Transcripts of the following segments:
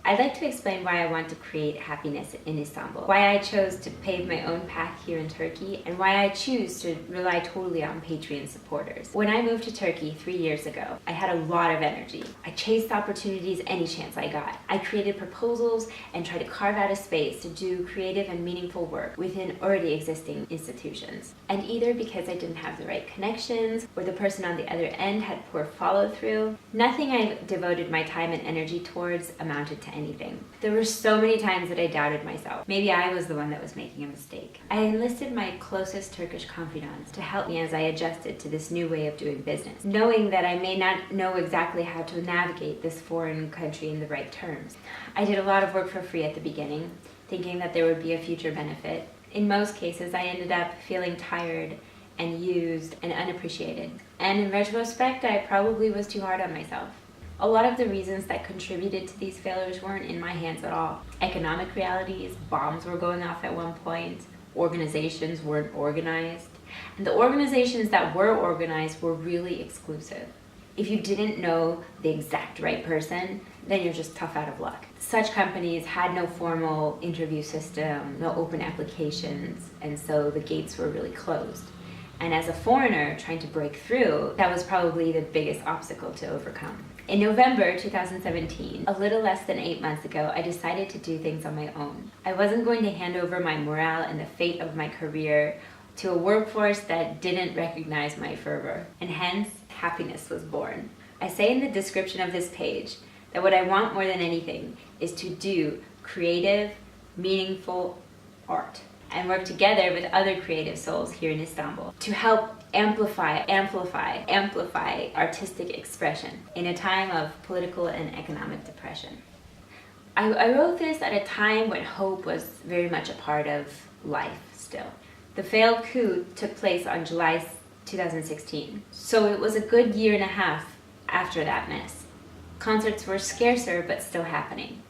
I'd like to explain why I want to create HappyNES in Istanbul, why I chose to pave my own path here in Turkey, and why I choose to rely totally on Patreon supporters. When I moved to Turkey 3 years ago, I had a lot of energy. I chased opportunities any chance I got. I created proposals and tried to carve out a space to do creative and meaningful work within already existing institutions. And either because I didn't have the right connections or the person on the other end had poor follow-through, nothing I devoted my time and energy towards amounted to anything. There were so many times that I doubted myself. Maybe I was the one that was making a mistake. I enlisted my closest Turkish confidants to help me as I adjusted to this new way of doing business, knowing that I may not know exactly how to navigate this foreign country in the right terms. I did a lot of work for free at the beginning, thinking that there would be a future benefit. In most cases, I ended up feeling tired and used and unappreciated. And in retrospect, I probably was too hard on myself. A lot of the reasons that contributed to these failures weren't in my hands at all. Economic realities, bombs were going off at one point, organizations weren't organized, and the organizations that were organized were really exclusive. If you didn't know the exact right person, then you're just tough out of luck. Such companies had no formal interview system, no open applications, and so the gates were really closed. And as a foreigner trying to break through, that was probably the biggest obstacle to overcome. In November 2017, a little less than 8 months ago, I decided to do things on my own. I wasn't going to hand over my morale and the fate of my career to a workforce that didn't recognize my fervor, and hence, HappyNES was born. I say in the description of this page that what I want more than anything is to do creative, meaningful art and work together with other creative souls here in Istanbul to help amplify artistic expression in a time of political and economic depression. I wrote this at a time when hope was very much a part of life still. The failed coup took place on July 2016, so it was a good year and a half after that mess. Concerts were scarcer but still happening.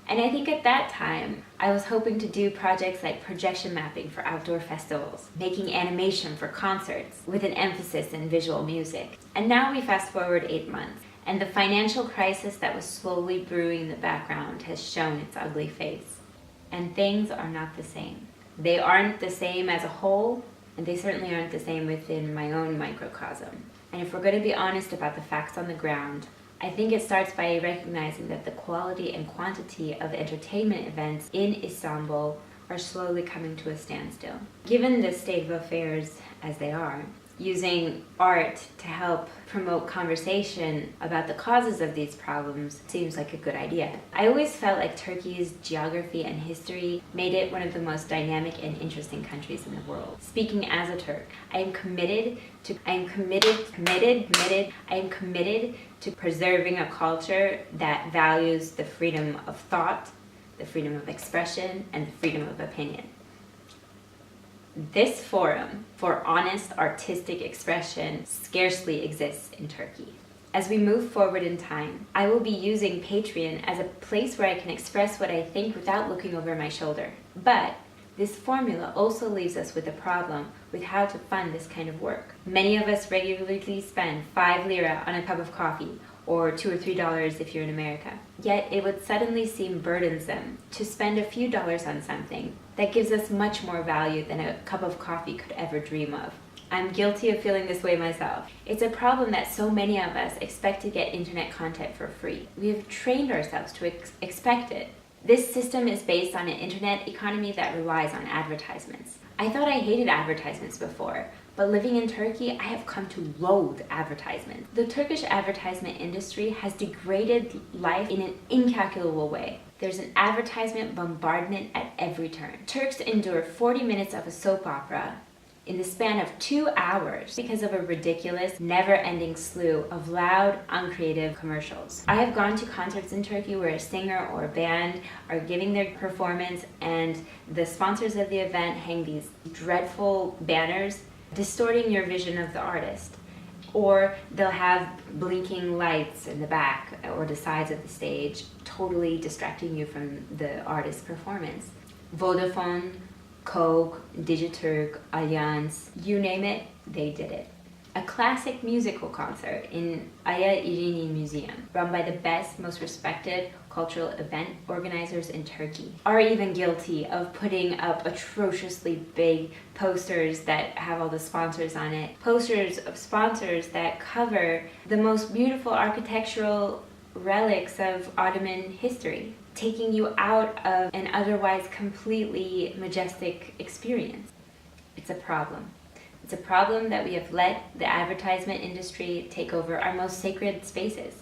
And I think at that time, I was hoping to do projects like projection mapping for outdoor festivals, making animation for concerts with an emphasis in visual music. And now we fast forward 8 months, and the financial crisis that was slowly brewing in the background has shown its ugly face. And things are not the same. They aren't the same as a whole, and they certainly aren't the same within my own microcosm. And if we're going to be honest about the facts on the ground, I think it starts by recognizing that the quality and quantity of entertainment events in Istanbul are slowly coming to a standstill. Given the state of affairs as they are, using art to help promote conversation about the causes of these problems seems like a good idea. I always felt like Turkey's geography and history made it one of the most dynamic and interesting countries in the world. Speaking as a Turk, I am committed to preserving a culture that values the freedom of thought, the freedom of expression, and the freedom of opinion. This forum for honest artistic expression scarcely exists in Turkey. As we move forward in time, I will be using Patreon as a place where I can express what I think without looking over my shoulder. But this formula also leaves us with a problem with how to fund this kind of work. Many of us regularly spend 5 lira on a cup of coffee, or $2 or $3 if you're in America. Yet it would suddenly seem burdensome to spend a few dollars on something that gives us much more value than a cup of coffee could ever dream of. I'm guilty of feeling this way myself. It's a problem that so many of us expect to get internet content for free. We have trained ourselves to expect it. This system is based on an internet economy that relies on advertisements. I thought I hated advertisements before, but living in Turkey, I have come to loathe advertisements. The Turkish advertisement industry has degraded life in an incalculable way. There's an advertisement bombardment at every turn. Turks endure 40 minutes of a soap opera in the span of 2 hours because of a ridiculous, never-ending slew of loud, uncreative commercials. I have gone to concerts in Turkey where a singer or a band are giving their performance and the sponsors of the event hang these dreadful banners distorting your vision of the artist. Or they'll have blinking lights in the back or the sides of the stage, totally distracting you from the artist's performance. Vodafone, Coke, Digiturk, Allianz, you name it, they did it. A classic musical concert in Aya Irini Museum, run by the best, most respected cultural event organizers in Turkey are even guilty of putting up atrociously big posters that have all the sponsors on it. Posters of sponsors that cover the most beautiful architectural relics of Ottoman history, taking you out of an otherwise completely majestic experience. It's a problem. It's a problem that we have let the advertisement industry take over our most sacred spaces,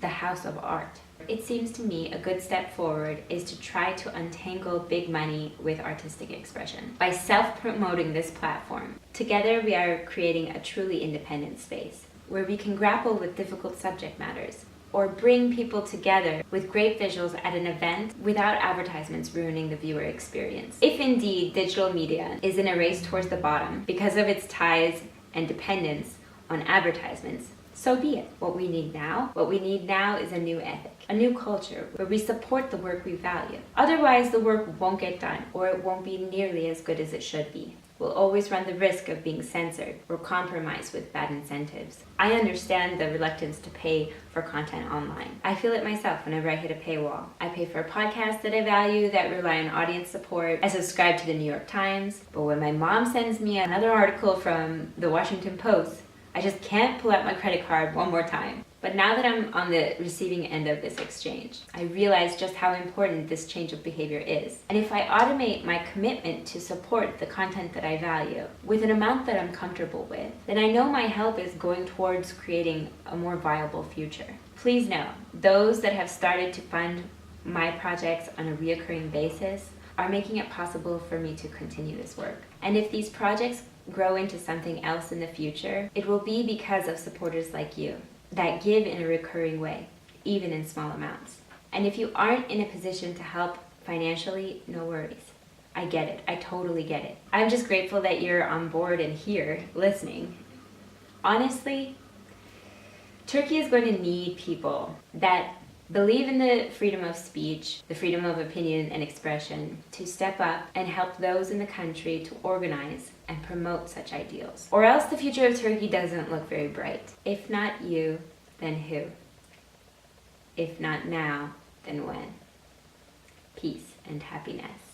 the house of art. It seems to me a good step forward is to try to untangle big money with artistic expression by self-promoting this platform. Together we are creating a truly independent space where we can grapple with difficult subject matters or bring people together with great visuals at an event without advertisements ruining the viewer experience. If indeed digital media is in a race towards the bottom because of its ties and dependence on advertisements, so be it. What we need now is a new ethic, a new culture where we support the work we value. Otherwise, the work won't get done, or it won't be nearly as good as it should be. We'll always run the risk of being censored or compromised with bad incentives. I understand the reluctance to pay for content online. I feel it myself whenever I hit a paywall. I pay for podcasts that I value, that rely on audience support. I subscribe to the New York Times, but when my mom sends me another article from the Washington Post, I just can't pull out my credit card one more time. But now that I'm on the receiving end of this exchange, I realize just how important this change of behavior is. And if I automate my commitment to support the content that I value with an amount that I'm comfortable with, then I know my help is going towards creating a more viable future. Please know, those that have started to fund my projects on a reoccurring basis are making it possible for me to continue this work. And if these projects grow into something else in the future, it will be because of supporters like you that give in a recurring way, even in small amounts. And if you aren't in a position to help financially, no worries. I get it. I totally get it. I'm just grateful that you're on board and here listening. Honestly, Turkey is going to need people that believe in the freedom of speech, the freedom of opinion and expression, to step up and help those in the country to organize and promote such ideals. Or else the future of Turkey doesn't look very bright. If not you, then who? If not now, then when? Peace and happiness.